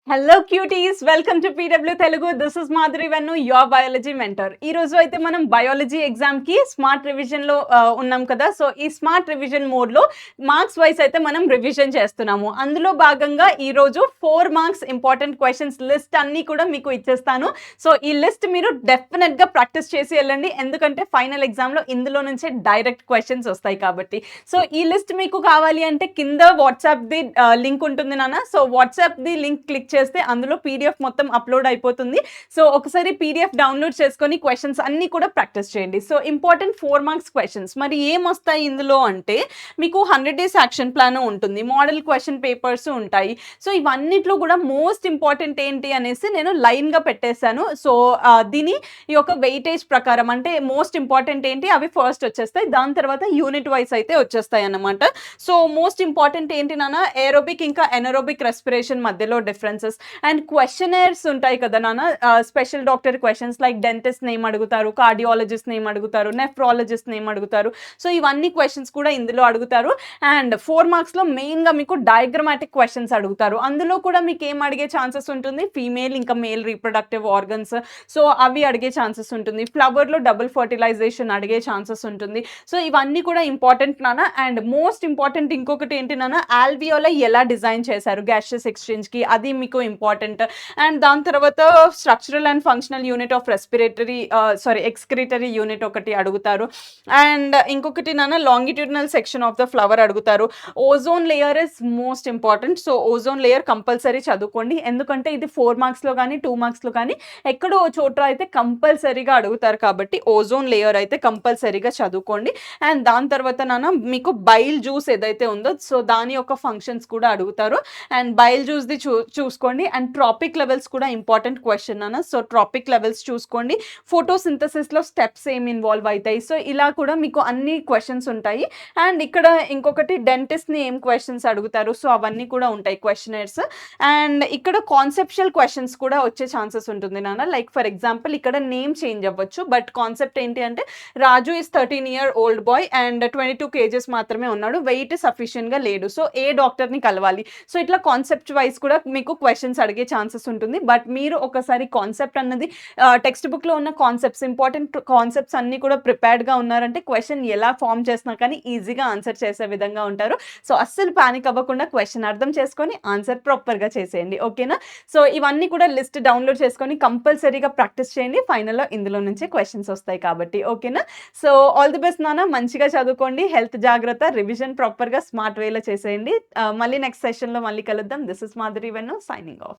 Hello cuties, welcome to PW Telugu. This is Madhuri వెన్ను, your biology mentor. ఈ రోజు అయితే మనం బయాలజీ ఎగ్జామ్కి స్మార్ట్ రివిజన్లో ఉన్నాం కదా. సో ఈ స్మార్ట్ రివిజన్ మోడ్లో మార్క్స్ వైస్ అయితే మనం రివిజన్ చేస్తున్నాము. అందులో భాగంగా ఈరోజు 4 మార్క్స్ ఇంపార్టెంట్ క్వశ్చన్స్ లిస్ట్ అన్నీ కూడా మీకు ఇచ్చేస్తాను. సో ఈ లిస్ట్ మీరు డెఫినెట్గా ప్రాక్టీస్ చేసి వెళ్ళండి, ఎందుకంటే ఫైనల్ ఎగ్జామ్లో ఇందులో నుంచే డైరెక్ట్ క్వశ్చన్స్ వస్తాయి కాబట్టి. సో ఈ లిస్ట్ మీకు కావాలి అంటే కింద వాట్సాప్ది లింక్ ఉంటుంది నాన్న. సో వాట్సాప్ది లింక్ క్లిక్ చేస్తే అందులో పీడిఎఫ్ మొత్తం అప్లోడ్ అయిపోతుంది. సో ఒకసారి పీడిఎఫ్ డౌన్లోడ్ చేసుకొని క్వశ్చన్స్ అన్నీ కూడా ప్రాక్టీస్ చేయండి. సో ఇంపార్టెంట్ 4 మార్క్స్ క్వశ్చన్స్ మరి ఏమొస్తాయి ఇందులో అంటే మీకు 100 డేస్ యాక్షన్ ప్లాన్ ఉంటుంది, మోడల్ క్వశ్చన్ పేపర్స్ ఉంటాయి. సో ఇవన్నిట్లో కూడా మోస్ట్ ఇంపార్టెంట్ ఏంటి అనేసి నేను లైన్గా పెట్టేశాను. సో దీని ఈ యొక్క వెయిటేజ్ ప్రకారం అంటే మోస్ట్ ఇంపార్టెంట్ ఏంటి అవి ఫస్ట్ వచ్చేస్తాయి, దాని తర్వాత యూనిట్ వైస్ అయితే వచ్చేస్తాయి అన్నమాట. సో మోస్ట్ ఇంపార్టెంట్ ఏంటి నాన్న, ఏరోబిక్ ఇంకా ఎనరోబిక్ రెస్పిరేషన్ మధ్యలో డిఫరెన్సెస్ అండ్ క్వశ్చనర్స్ ఉంటాయి కదా నాన్న. Special doctor questions like dentist name అడుగుతారు, కార్డియాలజిస్ట్ నేమ్ అడుగుతారు, నెఫ్రాలజిస్ట్ నేమ్ అడుగుతారు. సో ఇవన్నీ క్వశ్చన్స్ కూడా ఇందులో అడుగుతారు. అండ్ 4 మార్క్స్లో మెయిన్గా మీకు డయాగ్రమాటిక్ క్వశ్చన్స్ అడుగుతారు. అందులో కూడా మీకు ఏం అడిగే ఛాన్సెస్ ఉంటుంది, ఫీమేల్ ఇంకా మేల్ రీప్రొడక్టివ్ ఆర్గన్స్, సో అవి అడిగే ఛాన్సెస్ ఉంటుంది. ఫ్లవర్లో డబుల్ ఫర్టిలైజేషన్ అడిగే ఛాన్సెస్ ఉంటుంది. సో ఇవన్నీ కూడా ఇంపార్టెంట్ నాన్న. అండ్ మోస్ట్ ఇంపార్టెంట్ ఇంకొకటి ఏంటి నాన్న, ఆల్వియోలో ఎలా డిజైన్ చేశారు గ్యాషియస్ ఎక్స్చేంజ్కి, అది మీకు ఇంపార్టెంట్. అండ్ దాని తర్వాత structural and functional unit of respiratory excretory unit ఒకటి అడుగుతారు. అండ్ ఇంకొకటి నాన్న longitudinal section of the flower అడుగుతారు. Ozone layer is most important. So ozone layer compulsory చదువుకోండి, ఎందుకంటే ఇది 4 మార్క్స్లో కానీ 2 మార్క్స్లో కానీ ఎక్కడో చోట అయితే కంపల్సరీగా అడుగుతారు కాబట్టి ఓజోన్ లేయర్ అయితే కంపల్సరీగా చదువుకోండి. అండ్ దాని తర్వాత నాన్న మీకు బైల్ జ్యూస్ ఏదైతే ఉందో సో దాని యొక్క ఫంక్షన్స్ కూడా అడుగుతారు. అండ్ బైల్ జ్యూస్ది చూసుకోండి. అండ్ ట్రాపిక్ లెవెల్స్ కూడా ఇంపార్టెంట్ క్వశ్చన్ అన్న. సో ట్రాపిక్ లెవెల్స్ చూసుకోండి. ఫోటోసింథసిస్లో స్టెప్స్ ఏమి ఇన్వాల్వ్ అవుతాయి, సో ఇలా కూడా మీకు అన్ని క్వశ్చన్స్ ఉంటాయి. అండ్ ఇక్కడ ఇంకొకటి డెంటిస్ట్ని ఏం క్వశ్చన్స్ అడుగుతారు, సో అవన్నీ కూడా ఉంటాయి క్వశ్చనర్స్. అండ్ ఇక్కడ కాన్సెప్షువల్ క్వశ్చన్స్ కూడా వచ్చే ఛాన్సెస్ ఉంటుంది నాన్న. లైక్ ఫర్ ఎగ్జాంపుల్ ఇక్కడ నేమ్ చేంజ్ అవ్వచ్చు, బట్ కాన్సెప్ట్ ఏంటి అంటే Raju is 13-year-old boy and 22 kgs మాత్రమే ఉన్నాడు, వెయిట్ సఫిషియెంట్గా లేడు, సో ఏ డాక్టర్ని కలవాలి. సో ఇట్లా కాన్సెప్ట్ వైజ్ కూడా మీకు క్వశ్చన్స్ అడిగే ఛాన్సెస్ ఉంటుంది. బట్ మీరు ఒకసారి కాన్సెప్ట్ అన్నది టెక్స్ట్ బుక్లో ఉన్న కాన్సెప్ట్స్ ఇంపార్టెంట్ కాన్సెప్ట్స్ అన్నీ కూడా ప్రిపేర్డ్గా ఉన్నారంటే క్వశ్చన్ ఎలా ఫామ్ చేసినా కానీ ఈజీగా ఆన్సర్ చేసే విధంగా ఉంటారు. సో అస్సలు పానిక్ అవ్వకుండా క్వశ్చన్ అర్థం చేసుకొని ఆన్సర్ ప్రాపర్గా చేసేయండి, ఓకేనా. సో ఇవన్నీ కూడా లిస్ట్ డౌన్లోడ్ చేసుకొని కంపల్సరీగా ప్రాక్టీస్ చేయండి, ఫైనల్లో ఇందులో నుంచే క్వశ్చన్స్ వస్తాయి కాబట్టి, ఓకేనా. సో ఆల్ ది బెస్ట్ నాన్న, మంచిగా చదువుకోండి, హెల్త్ జాగ్రత్త, రివిజన్ ప్రాపర్గా స్మార్ట్ వేలో చేసేయండి. మళ్ళీ నెక్స్ట్ సెషన్లో మళ్ళీ కలుద్దాం. దిస్ ఇస్ మాధురి వెన్ను, signing off.